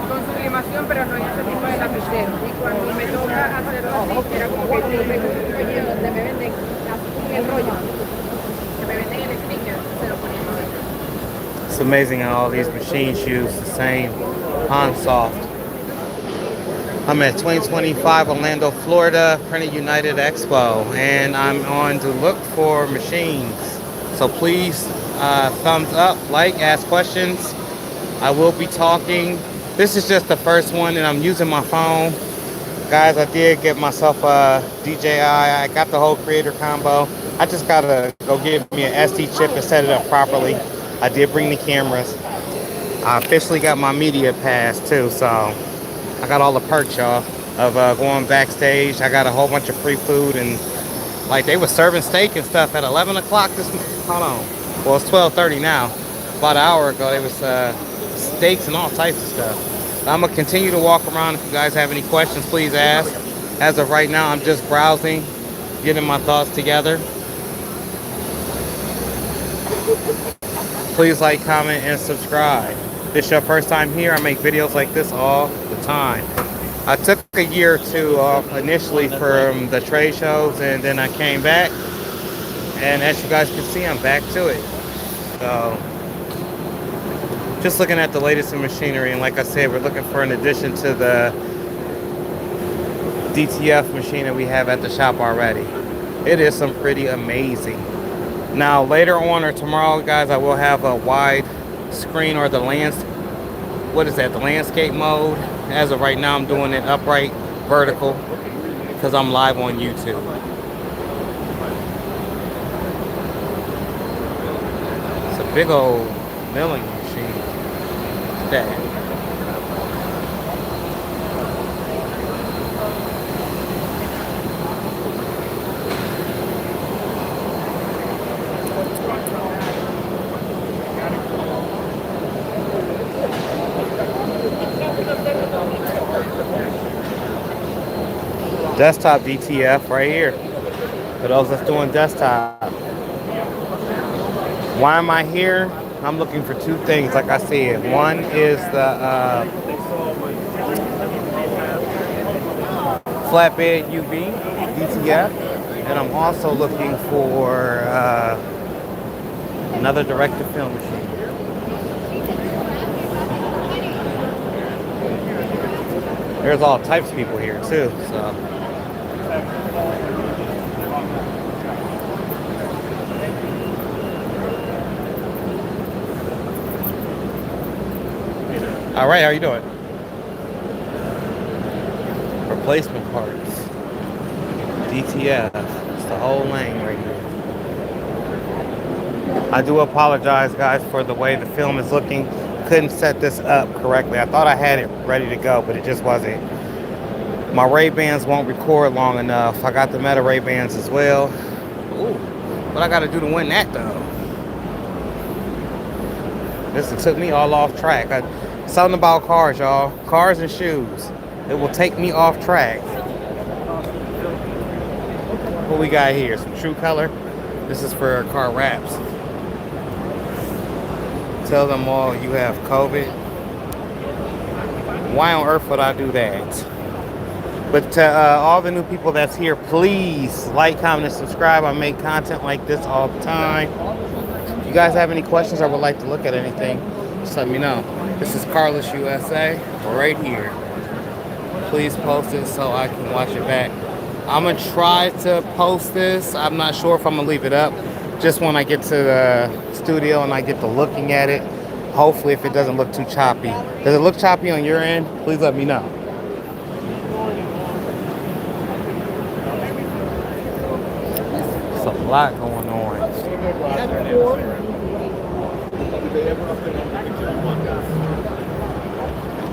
Con sublimación, pero no en ese tipo de lapicero. Y cuando me toca hacerlo así, era como que yo me oye, donde me venden así el rollo, que me venden el sticker, se lo poníamos ahí. It's amazing how all these machines use the same Hansoft. I'm at 2025 Orlando, Florida, Printed United Expo, and I'm on to look for machines. So please, thumbs up, like, ask questions. I will be talking. This is just the first one, and I'm using my phone. Guys, I did get myself a DJI. I got the whole creator combo. I just gotta go get me an SD chip and set it up properly. I did bring the cameras. I officially got my media pass too, so I got all the perks, y'all, of going backstage. I got a whole bunch of free food, and like they were serving steak and stuff at 11 o'clock this. Hold on. Well, it's 12:30 now. About an hour ago, there was steaks and all types of stuff. I'm gonna continue to walk around. If you guys have any questions, please ask. As of right now, I'm just browsing, getting my thoughts together. Please like, comment, and subscribe. If this is your first time here, I make videos like this all the time. I took a year or two off initially from the trade shows, and then I came back. And as you guys can see, I'm back to it. So, just looking at the latest in machinery, and like I said, we're looking for an addition to the DTF machine that we have at the shop already. It is some pretty amazing. Now later on or tomorrow, guys, I will have a wide screen or the the landscape mode. As of right now, I'm doing it upright, vertical, because I'm live on YouTube. It's a big old milling machine. That. Desktop DTF right here. For those that's doing desktop. Why am I here? I'm looking for two things, like I said. One is the flatbed UV DTF, and I'm also looking for another direct-to-film machine. There's all types of people here too, so. All right, how you doing? Replacement parts. DTF. It's the whole lane right here. I do apologize, guys, for the way the film is looking. Couldn't set this up correctly. I thought I had it ready to go, but it just wasn't. My Ray-Bans won't record long enough. I got the Meta Ray-Bans as well. Ooh, what I got to do to win that, though? This took me all off track. Something about cars, y'all. Cars and shoes. It will take me off track. What we got here? Some True Color. This is for car wraps. Tell them all you have COVID. Why on earth would I do that? But to all the new people that's here, please like, comment, and subscribe. I make content like this all the time. If you guys have any questions or would like to look at anything, just let me know. This is Carlos USA right here. Please post it so I can watch it back. I'm going to try to post this. I'm not sure if I'm going to leave it up. Just when I get to the studio and I get to looking at it. Hopefully if it doesn't look too choppy. Does it look choppy on your end? Please let me know. There's a lot going on.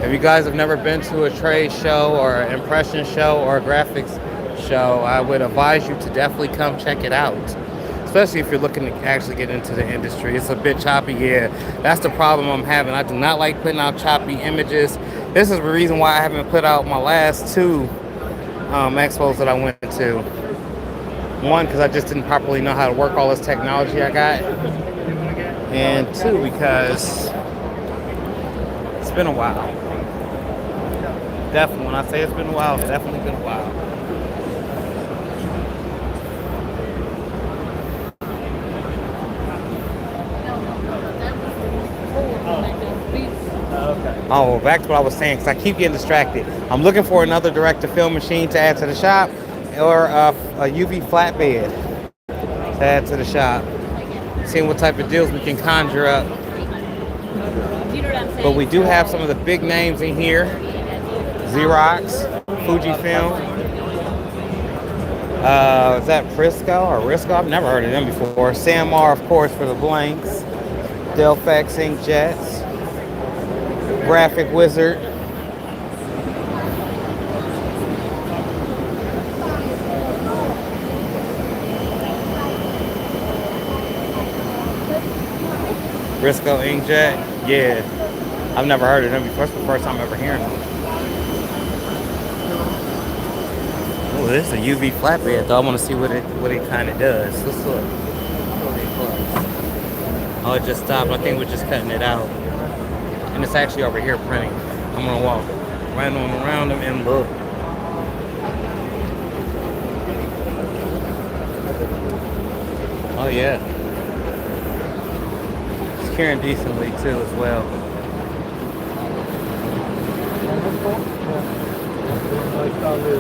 If you guys have never been to a trade show or an impression show or a graphics show, I would advise you to definitely come check it out. Especially if you're looking to actually get into the industry. It's a bit choppy, yeah. That's the problem I'm having. I do not like putting out choppy images. This is the reason why I haven't put out my last two expos that I went to. One, because I just didn't properly know how to work all this technology I got. And two, because it's been a while. Definitely, when I say it's been a while, it's definitely been a while. Oh, well, back to what I was saying, because I keep getting distracted. I'm looking for another direct-to-film machine to add to the shop, or a UV flatbed to add to the shop. Seeing what type of deals we can conjure up. But we do have some of the big names in here. Xerox, Fujifilm. Is that Prisco or Risco? I've never heard of them before. Samar, of course, for the blanks. Delphex inkjets. Graphic Wizard. Risco inkjet. Yeah. I've never heard of them before. It's the first time ever hearing them. Oh, this is a UV flatbed though. I want to see what it kind of does. Let's look. Oh, it just stopped. I think we're just cutting it out. And it's actually over here printing. I'm gonna walk right on around them and look. Oh yeah. It's curing decently too as well.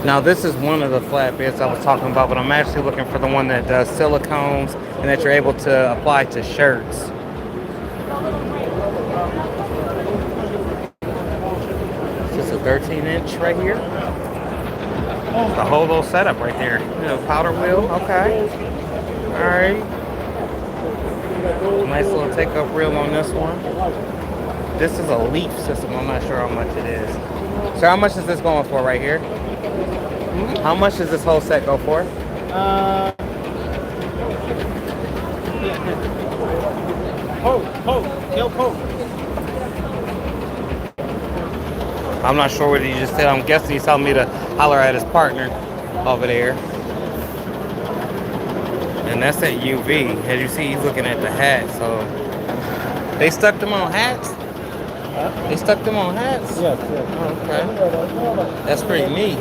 Now this is one of the flatbeds I was talking about, but I'm actually looking for the one that does silicones and that you're able to apply to shirts. It's just a 13-inch right here. The whole little setup right there. You know, powder wheel. Okay. All right. Nice little take-up reel on this one. This is a leaf system. I'm not sure how much it is. So how much is this going for right here? How much does this whole set go for? I'm not sure what he just said. I'm guessing he's telling me to holler at his partner over there. And that's at UV. As you see, he's looking at the hat. So they stuck them on hats? They stuck them on hats? Yes. Oh, okay. That's pretty neat.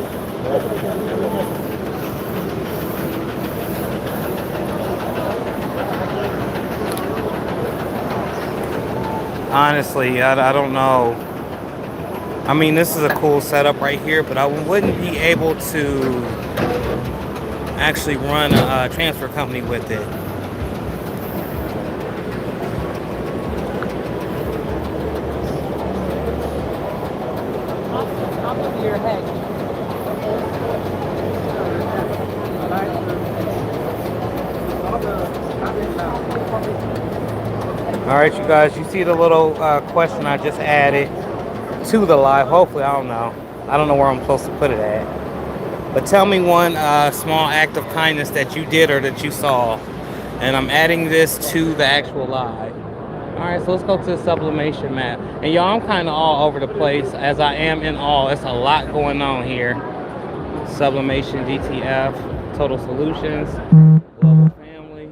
Honestly, I don't know. I mean, this is a cool setup right here, but I wouldn't be able to actually run a transfer company with it. Your head. All right, you guys, you see the little question I just added to the live. Hopefully, I don't know where I'm supposed to put it at. But tell me one small act of kindness that you did or that you saw. And I'm adding this to the actual live. All right, so let's go to the sublimation map. And y'all, I'm kind of all over the place as I am in all. It's a lot going on here. Sublimation, DTF, Total Solutions, Global Family.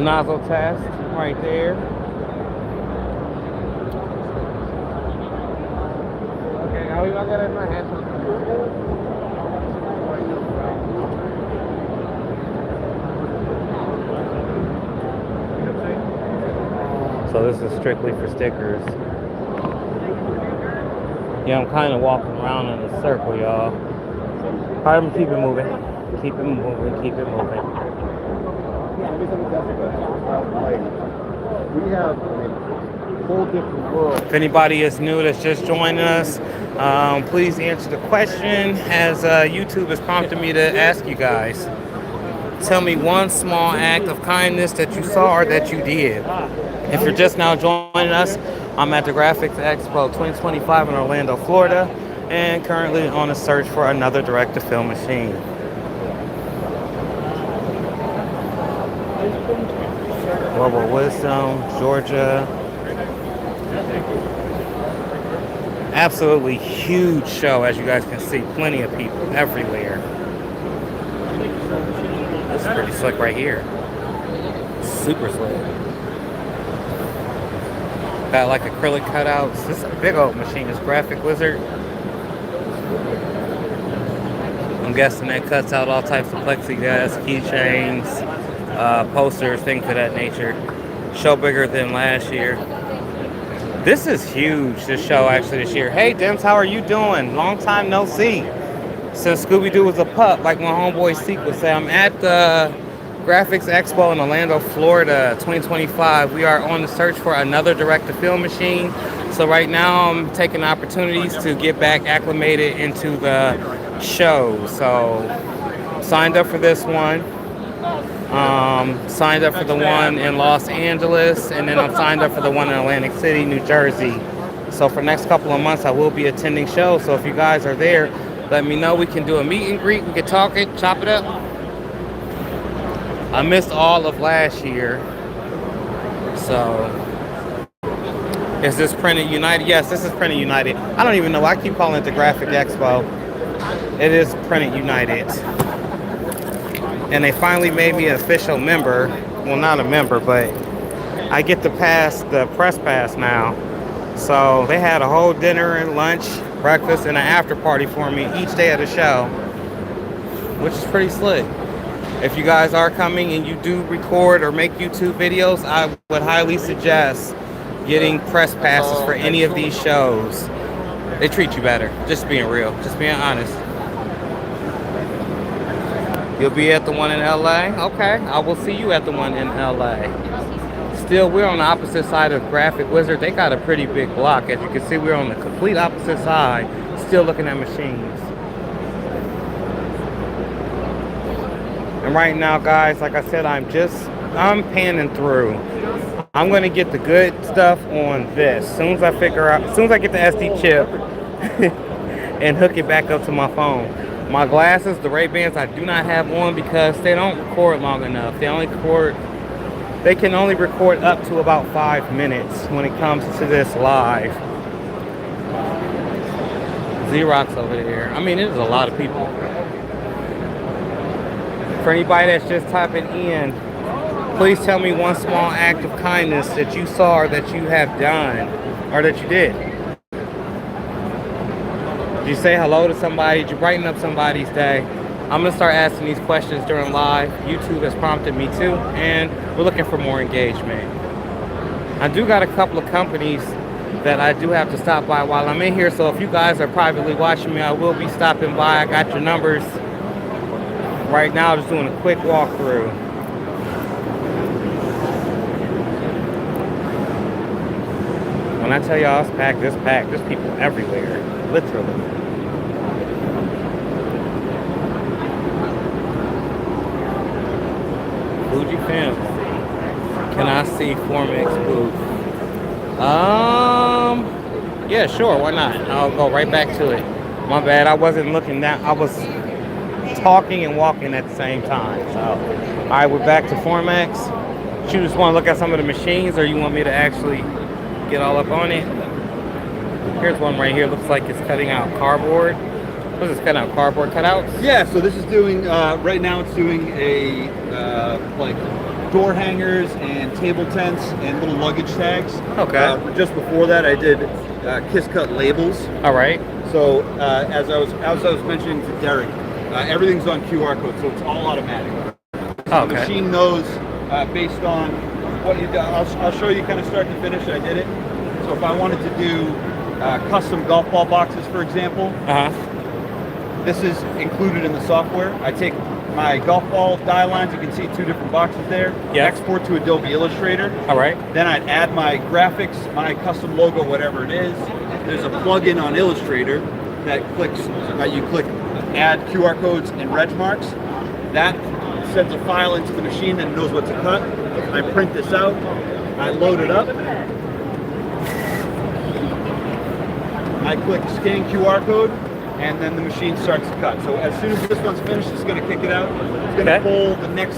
Nozzle test right there. Okay, how we gonna get it in my hand? So this is strictly for stickers. Yeah, I'm kind of walking around in a circle, y'all. All right, I'm gonna keep it moving. Keep it moving, keep it moving. We have a whole different world. If anybody is new that's just joining us, please answer the question as YouTube is prompting me to ask you guys. Tell me one small act of kindness that you saw or that you did. If you're just now joining us, I'm at the Graphics Expo 2025 in Orlando, Florida, and currently on a search for another direct-to-film machine. Global Wisdom, Georgia. Absolutely huge show, as you guys can see. Plenty of people everywhere. This is pretty slick right here. Super slick. Got like acrylic cutouts. This is a big old machine. This Graphic Wizard. I'm guessing that cuts out all types of plexiglass, keychains, posters, things of that nature. Show bigger than last year. This is huge, this show actually this year. Hey Dims, how are you doing? Long time no see. Since Scooby-Doo was a pup, like my homeboy Seek would say. I'm at the Graphics Expo in Orlando, Florida, 2025. We are on the search for another direct-to-film machine. So right now I'm taking opportunities to get back acclimated into the show. So signed up for this one. Signed up for the one in Los Angeles, and then I'm signed up for the one in Atlantic City, New Jersey. So for the next couple of months I will be attending shows. So if you guys are there, let me know. We can do a meet and greet. We can talk it, chop it up. I missed all of last year. So is this Printed United? Yes, this is Printed United. I don't even know. I keep calling it the Graphic Expo. It is Printed United. And they finally made me an official member. Well, not a member, but I get to pass the press pass now. So they had a whole dinner and lunch, breakfast, and an after party for me each day of the show, which is pretty slick. If you guys are coming and you do record or make YouTube videos, I would highly suggest getting press passes for any of these shows. They treat you better, just being real, just being honest. You'll be at the one in LA? Okay, I will see you at the one in LA. Still, we're on the opposite side of Graphic Wizard. They got a pretty big block. As you can see, we're on the complete opposite side, still looking at machines. And right now, guys, like I said, I'm panning through. I'm gonna get the good stuff on this. As soon as I get the SD chip and hook it back up to my phone. My glasses, the Ray-Bans, I do not have on because they don't record long enough. They can only record up to about 5 minutes when it comes to this live. Xerox over there. I mean, there's a lot of people. For anybody that's just typing in, please tell me one small act of kindness that you saw or that you have done or that you did. Did you say hello to somebody? Did you brighten up somebody's day? I'm going to start asking these questions during live. YouTube has prompted me to, and we're looking for more engagement. I do got a couple of companies that I do have to stop by while I'm in here, so if you guys are privately watching me, I will be stopping by. I got your numbers. Right now, just doing a quick walkthrough. When I tell y'all it's packed, there's people everywhere, literally. Fujifilm. Can I see Formex booth? Yeah, sure, why not? I'll go right back to it. My bad, I wasn't looking down. I was talking and walking at the same time. So, all right, we're back to Formex. You just want to look at some of the machines, or you want me to actually get all up on it? Here's one right here. Looks like it's cutting out cardboard. What is this, cutting out cardboard cutouts? Yeah, so this is doing, right now it's doing a, like door hangers and table tents and little luggage tags. Okay. Just before that I did Kiss Cut labels. All right. So as I was mentioning to Derek, everything's on QR code, so it's all automatic. So the machine knows based on what you do. I'll show you kind of start to finish. I did it. So if I wanted to do custom golf ball boxes, for example, this is included in the software. I take my golf ball die lines. You can see 2 different boxes there. Yeah. Export to Adobe Illustrator. All right. Then I'd add my graphics, my custom logo, whatever it is. There's a plugin on Illustrator that clicks. You click add QR codes and reg marks. That sends a file into the machine that knows what to cut. I print this out. I load it up. I click scan QR code, and then the machine starts to cut. So as soon as this one's finished, it's going to kick it out. It's going to pull the next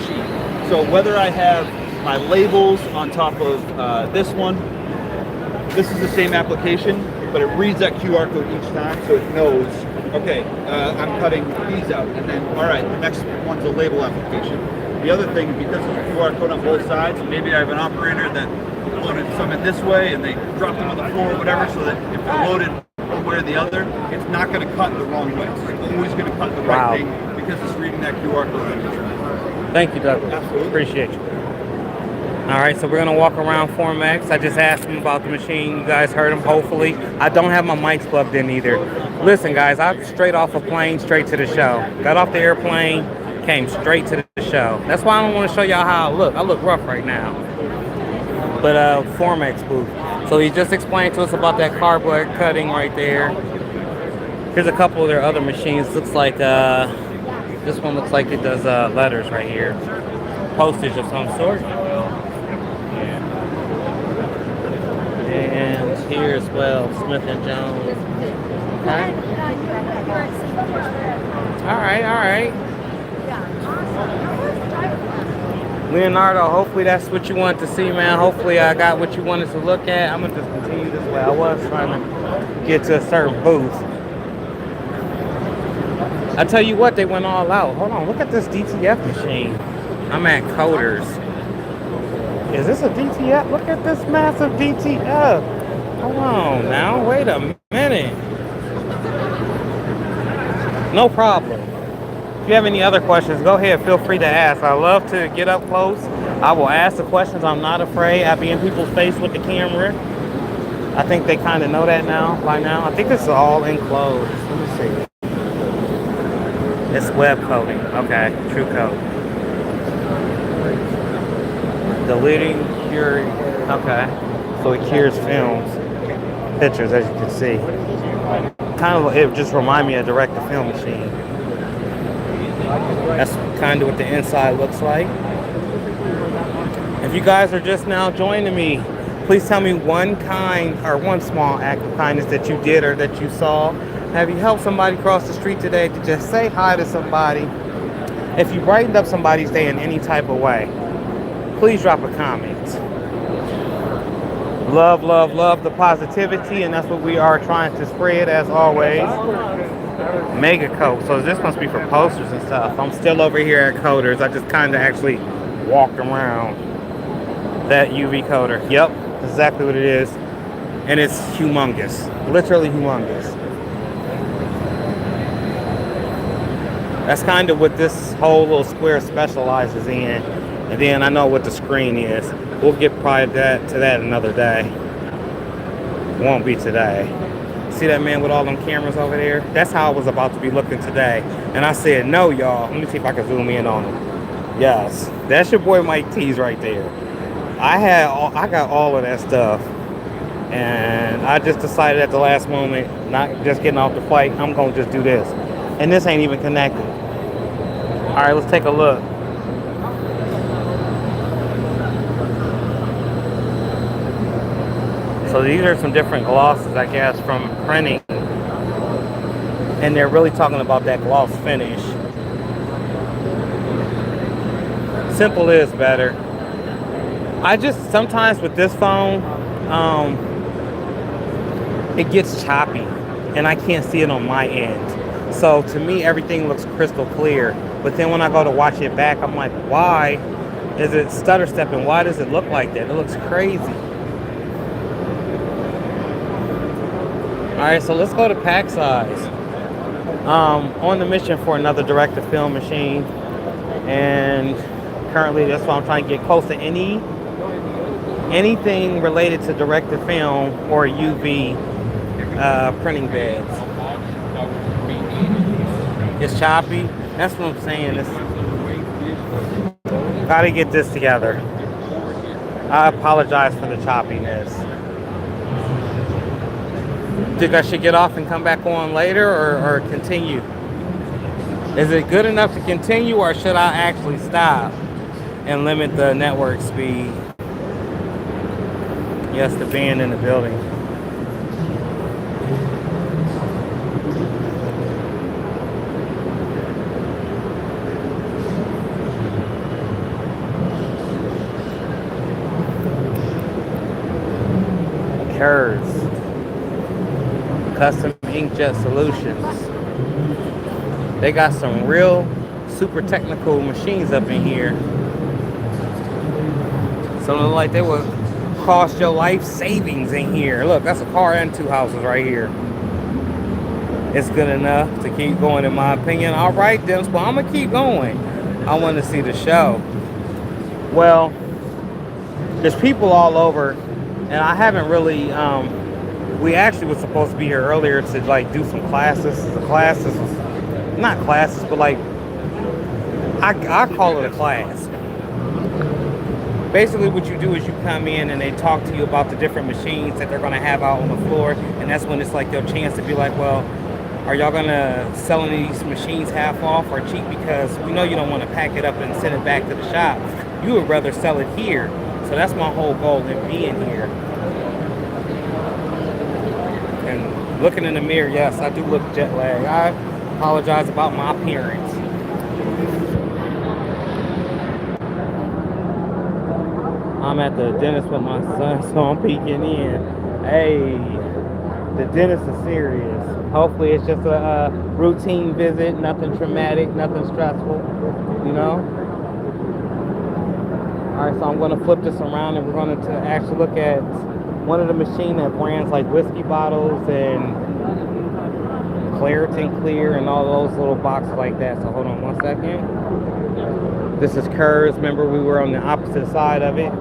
sheet. So whether I have my labels on top of this one, this is the same application, but it reads that QR code each time, so it knows, okay, I'm cutting these out, and then, all right, the next one's a label application. The other thing, because there's a QR code on both sides, maybe I have an operator that loaded some in this way, and they dropped them on the floor or whatever, so that if they're loaded one way or the other, it's not going to cut the wrong way. It's always going to cut the right thing because it's reading that QR code on each one. Thank you, Douglas. Absolutely. Appreciate you. All right, so we're going to walk around Formex. I just asked him about the machine. You guys heard him, hopefully. I don't have my mics plugged in either. Listen, guys, I'm straight off a plane, straight to the show. Got off the airplane, came straight to the show. That's why I don't want to show y'all how I look. I look rough right now. But Formex booth. So he just explained to us about that cardboard cutting right there. Here's a couple of their other machines. Looks like, this one looks like it does letters right here. Postage of some sort. And here as well, Smith & Jones. Okay. All right. Leonardo, hopefully that's what you wanted to see, man. Hopefully I got what you wanted to look at. I'm going to just continue this way. I was trying to get to a certain booth. I tell you what, they went all out. Hold on, look at this DTF machine. I'm at Coders. Is this a DTF? Look at this massive DTF. Hold on now, wait a minute. No problem. If you have any other questions, go ahead, feel free to ask. I love to get up close. I will ask the questions. I'm not afraid. I be in people's face with the camera. I think they kind of know that by now. I think this is all enclosed. Let me see. It's web coding. Okay, true code. Deleting, curing. Okay. So it cures films, pictures, as you can see. Kind of, it just reminds me of direct-to-film machine. That's kind of what the inside looks like. If you guys are just now joining me, please tell me one small act of kindness that you did or that you saw. Have you helped somebody cross the street today to just say hi to somebody? If you brightened up somebody's day in any type of way, please drop a comment. Love the positivity, and that's what we are trying to spread as always. Mega Coat. So this must be for posters and stuff. I'm still over here at Coders. I just kind of actually walked around that UV coder. Yep, exactly what it is. And it's humongous. Literally humongous. That's kind of what this whole little square specializes in. And then I know what the screen is. We'll get probably to that another day. Won't be today. See that man with all them cameras over there? That's how I was about to be looking today. And I said, no, y'all. Let me see if I can zoom in on him. Yes, that's your boy Mike T's right there. I got all of that stuff. And I just decided at the last moment, not just getting off the flight, I'm going to just do this. And this ain't even connected. All right, let's take a look. So these are some different glosses, I guess, from printing. And they're really talking about that gloss finish. Simple is better. I just, sometimes with this phone, it gets choppy. And I can't see it on my end. So to me, everything looks crystal clear. But then when I go to watch it back, I'm like, why is it stutter stepping? Why does it look like that? It looks crazy. All right, so let's go to pack size. On the mission for another direct-to-film machine. And currently, that's why I'm trying to get close to anything related to direct-to-film or UV printing beds. It's choppy. That's what I'm saying. Gotta get this together. I apologize for the choppiness. Think I should get off and come back on later or continue? Is it good enough to continue, or should I actually stop and limit the network speed? Yes, the band in the building. Kurz Custom Inkjet Solutions. They got some real super technical machines up in here. Something like they would cost your life savings in here. Look, that's a car and 2 houses right here. It's good enough to keep going, in my opinion. All right, then, well, I'm gonna keep going. I want to see the show. Well, there's people all over, and I haven't really. We actually was supposed to be here earlier to like do some classes. The classes, not classes, but like I call it a class. Basically, what you do is you come in and they talk to you about the different machines that they're gonna have out on the floor, and that's when it's like your chance to be like, well, are y'all gonna sell any of these machines half off or cheap? Because we know you don't want to pack it up and send it back to the shop. You would rather sell it here. So that's my whole goal in being here. And looking in the mirror, yes, I do look jet lagged. I apologize about my appearance. I'm at the dentist with my son, so I'm peeking in. Hey, the dentist is serious. Hopefully it's just a routine visit, nothing traumatic, nothing stressful, you know? All right, so I'm gonna flip this around and we're going to actually look at one of the machine that brands like whiskey bottles and Claritin Clear and all those little boxes like that. So hold on 1 second. This is Kurz. Remember, we were on the opposite side of it.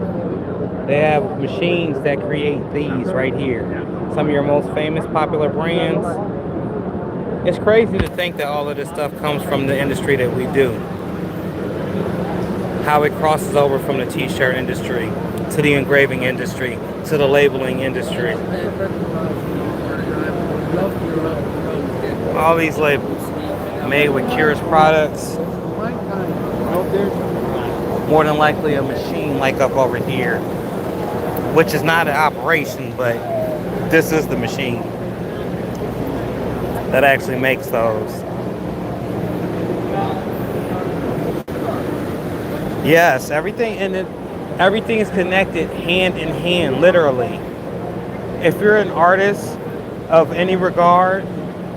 They have machines that create these right here. Some of your most famous, popular brands. It's crazy to think that all of this stuff comes from the industry that we do. How it crosses over from the t-shirt industry to the engraving industry to the labeling industry. All these labels made with Kurz products. More than likely a machine like up over here, which is not an operation, but this is the machine that actually makes those. Yes, everything is connected hand in hand, literally. If you're an artist of any regard,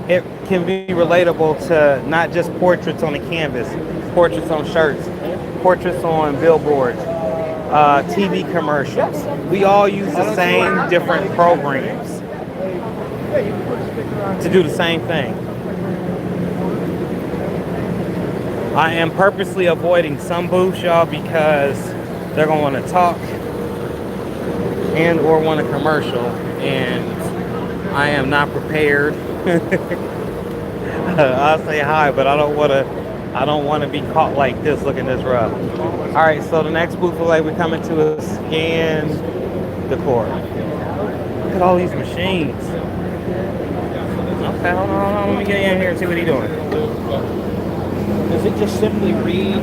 it can be relatable to not just portraits on a canvas, portraits on shirts, portraits on billboards, TV commercials. We all use the same different programs to do the same thing. I am purposely avoiding some booths, y'all, because they're gonna want to talk and or want a commercial, and I am not prepared. I'll say hi, but I don't want to be caught like this, looking this rough. All right, so the next booth we're coming to is Scan Decor. Look at all these machines. Okay, hold on, let me get in here and see what he's doing. Does it just simply read?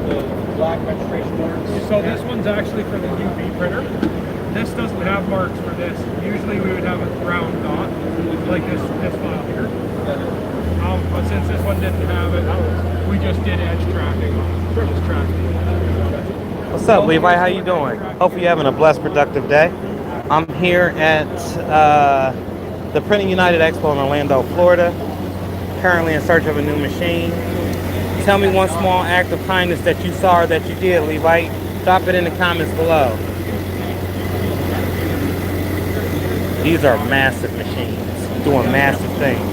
The black registration marks? So this one's actually for the UV printer. This doesn't have marks for this. Usually we would have a round dot like this file here. But since this one didn't have it, we just did edge tracking on it. Just tracking. What's up, Levi? How you doing? Hopefully you're having a blessed, productive day. I'm here at the Printing United Expo in Orlando, Florida. Currently in search of a new machine. Tell me one small act of kindness that you saw or that you did, Levi. Drop it in the comments below. These are massive machines doing massive things.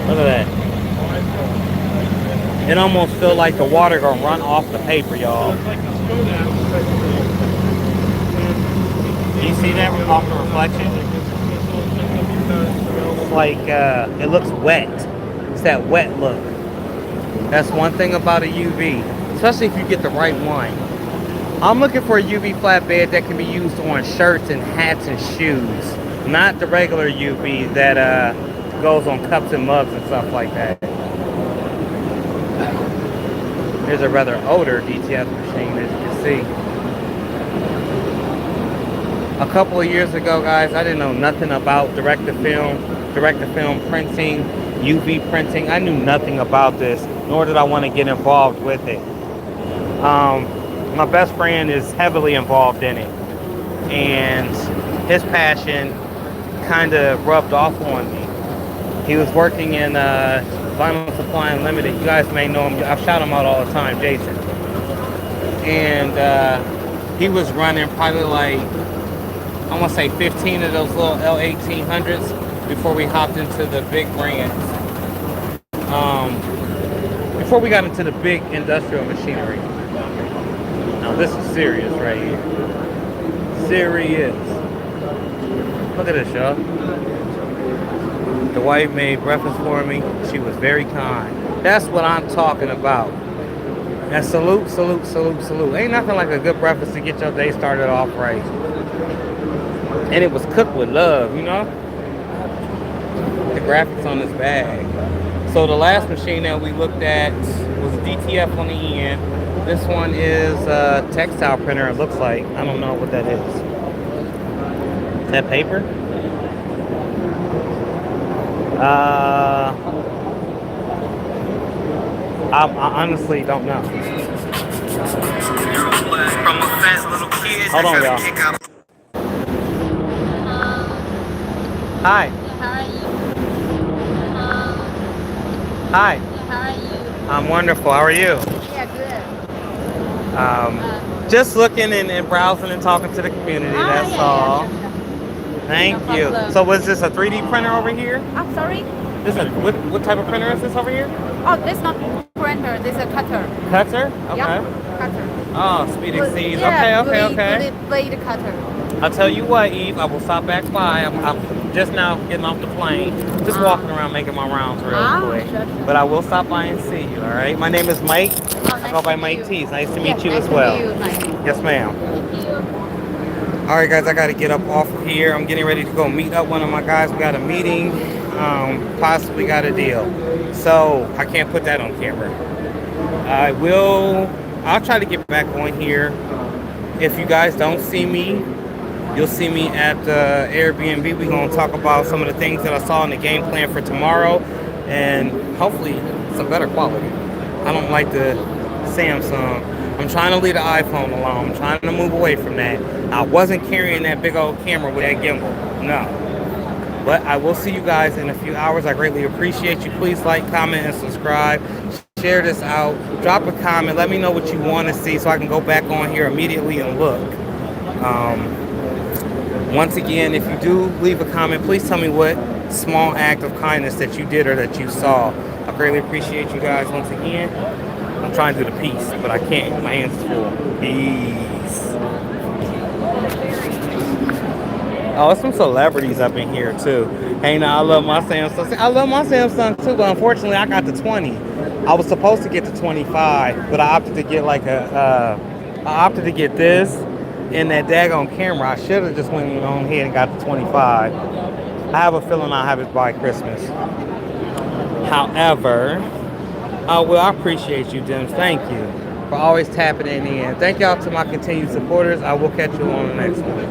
Look at that. It almost feels like the water gonna run off the paper, y'all. You see that off the reflection? It's like it looks wet. It's that wet look. That's one thing about a UV, especially if you get the right one. I'm looking for a UV flatbed that can be used on shirts and hats and shoes, not the regular UV that goes on cups and mugs and stuff like that. Here's a rather older DTF machine, as you can see. A couple of years ago, guys, I didn't know nothing about direct-to-film printing, UV printing. I knew nothing about this, nor did I want to get involved with it. My best friend is heavily involved in it, and his passion kind of rubbed off on me. He was working in Vinyl Supply Unlimited. You guys may know him. I shout him out all the time, Jason. And he was running probably like, I want to say 15 of those little L1800s before we hopped into the big brands. Before we got into the big industrial machinery. Now this is serious right here. Serious. Look at this, y'all. The wife made breakfast for me. She was very kind. That's what I'm talking about. And salute, salute, salute, salute. Ain't nothing like a good breakfast to get your day started off right. And it was cooked with love, you know? The graphics on this bag. So the last machine that we looked at was DTF on the end. This one is a textile printer, it looks like. I don't know what that is. Is that paper? I honestly don't know. Hold on, y'all. Hi. How are you? Hi. How are you? I'm wonderful. How are you? Yeah, good. Just looking and browsing and talking to the community. That's all. Thank No you. problem. So was this a 3D printer over here? I'm sorry? This is what type of printer is this over here? Oh, this not printer. This is a cutter. Cutter? Okay. Yeah, cutter. Oh, speed exceeds. Yeah, Okay. blade cutter. I'll tell you what, Eve, I will stop back by. I'm just now getting off the plane. Just walking around making my rounds real quick. Sure. But I will stop by and see you, all right? My name is Mike. Nice I go by to Mike meet T. you. It's nice to meet Yes, you nice as to well. meet you, Mike. Yes, ma'am. Thank you. All right, guys, I got to get up off of here. I'm getting ready to go meet up one of my guys. We got a meeting, possibly got a deal. So I can't put that on camera. I'll try to get back on here. If you guys don't see me, you'll see me at the Airbnb. We're going to talk about some of the things that I saw in the game plan for tomorrow, and hopefully some better quality. I don't like the Samsung. I'm trying to leave the iPhone alone. I'm trying to move away from that. I wasn't carrying that big old camera with that gimbal. No. But I will see you guys in a few hours. I greatly appreciate you. Please like, comment, and subscribe. Share this out. Drop a comment. Let me know what you want to see so I can go back on here immediately and look. Once again, if you do leave a comment, please tell me what small act of kindness that you did or that you saw. I greatly appreciate you guys once again. I'm trying to do the peace, but I can't. My hands is full. Peace. Oh, some celebrities up in here too. Hey, now I love my Samsung. I love my Samsung too, but unfortunately I got the 20. I was supposed to get the 25, but I opted to get like I opted to get this and that daggone camera. I should have just went on ahead and got the 25. I have a feeling I'll have it by Christmas. However, well, I appreciate you, Dims. Thank you for always tapping in. Thank y'all to my continued supporters. I will catch you on the next one.